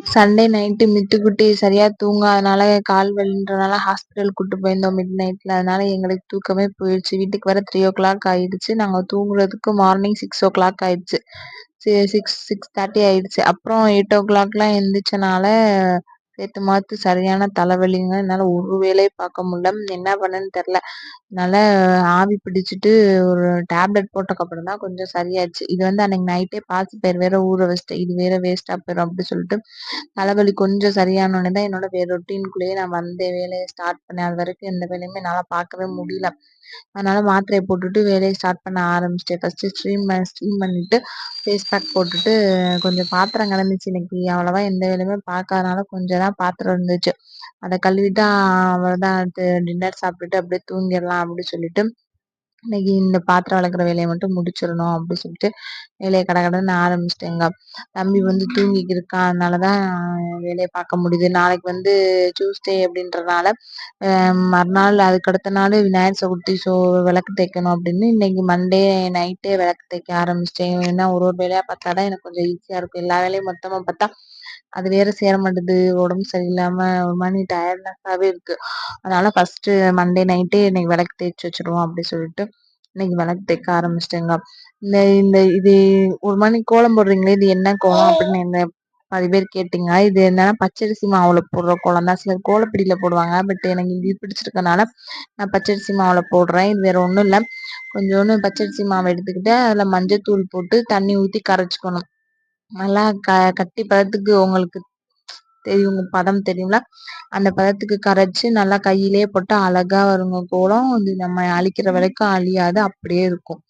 Sunday night மித்துக்குட்டி சரியா தூங்காதனால கால் வலின்றனால hospital கூட்டு போயிருந்தோம் மிட் நைட்ல. அதனால எங்களுக்கு தூக்கமே போயிடுச்சு. வீட்டுக்கு வர 3:00 ஆயிடுச்சு. நாங்க தூங்குறதுக்கு மார்னிங் 6:00 ஆயிடுச்சு. 6:30 ஆயிடுச்சு. அப்புறம் 8:00லாம் எந்திரிச்சனால நேத்து மாத்து சரியான தலைவலிங்க. என்னால ஒரு வேலைய பார்க்க முடியல. என்ன பண்ணேன்னு தெரியல. அதனால ஆவி பிடிச்சிட்டு ஒரு டேப்லெட் போட்டதுக்கப்புறம் தான் கொஞ்சம் சரியாச்சு. இது வந்து அன்னைக்கு நைட்டே பாசிப்பயிறு வேற ஊற வச்சுட்டேன். இது வேற வேஸ்ட்டா போயிரும் அப்படி சொல்லிட்டு தலைவலி கொஞ்சம் சரியானோனே தான் என்னோட வேற ரொட்டீனுக்குள்ளேயே நான் வந்தேன். வேலைய ஸ்டார்ட் பண்ணேன். அது வரைக்கும் எந்த வேலையுமே என்னால பார்க்கவே முடியல. அதனால மாத்திரைய போட்டுட்டு வேலைய ஸ்டார்ட் பண்ண ஆரம்பிச்சுட்டேன். ஃபர்ஸ்ட்டு ஸ்டீம் பண்ணிட்டு ஃபேஸ் பேக் போட்டுட்டு கொஞ்சம் பாத்திரம் கிடந்துச்சு இன்னைக்கு. அவ்வளவா எந்த வேலையுமே பார்க்காதனால கொஞ்சம் தான் பாத்திரம் இருந்துச்சு. அத கழுவிட்டா அவ்வளோதான். அடுத்து டின்னர் சாப்பிட்டுட்டு அப்படியே தூங்கிடலாம் அப்படி சொல்லிட்டு இன்னைக்கு இந்த பாத்திரம் விளக்குற வேலையை மட்டும் முடிச்சிடணும் அப்படி சொல்லிட்டு வேலையை கடகடன்னு ஆரம்பிச்சிட்டேங்க. தம்பி வந்து தூங்கிட்டு இருக்கான். அதனாலதான் வேலையை பார்க்க முடியுது. நாளைக்கு வந்து டியூஸ்டே அப்படின்றனால மறுநாள் அதுக்கு அடுத்த நாள் விநாயகர் சதுர்த்தி. விளக்கு தேய்க்கணும் அப்படின்னு இன்னைக்கு மண்டே நைட்டே விளக்கு தேய்க்க ஆரம்பிச்சிட்டேன். ஏன்னா ஒரு ஒரு வேலையா பார்த்தாதான் எனக்கு கொஞ்சம் ஈஸியா இருக்கும். எல்லா வேலையும் மொத்தமா பார்த்தா அது வேற சேர மாட்டேது. உடம்பு சரியில்லாம ஒரு மாதிரி டயர்ட்னஸாவே இருக்கு. அதனால ஃபர்ஸ்ட் மண்டே நைட்டே இன்னைக்கு விளக்கு தேய்ச்சி வச்சிருவோம் அப்படி சொல்லிட்டு இன்னைக்கு விளக்கு தேய்க்க ஆரம்பிச்சிட்டேங்க. இந்த இந்த இது ஒரு மணி கோலம் போடுறீங்களே, இது என்ன கோலம் அப்படின்னு என்ன பாதி பேர் கேட்டீங்க. இது என்னன்னா பச்சரிசி மாவுல போடுற கோலம் தான். சிலர் கோலப்பிடியில போடுவாங்க. பட் எனக்கு இது பிடிச்சிருக்கனால நான் பச்சரிசி மாவுல போடுறேன். இது வேற ஒண்ணும் இல்ல. கொஞ்சோண்டு பச்சரிசி மாவு எடுத்துக்கிட்டு அதுல மஞ்சத்தூள் போட்டு தண்ணி ஊத்தி கரைச்சிக்கணும். நல்லா கட்டி பதத்துக்கு உங்களுக்கு தெரியும், பதம் தெரியுங்களா? அந்த பதத்துக்கு கரைச்சு நல்லா கையிலேயே போட்டு அழகா வருங்க கோலம். இது நம்ம அழிக்கிற வரைக்கும் அழியாது, அப்படியே இருக்கும்.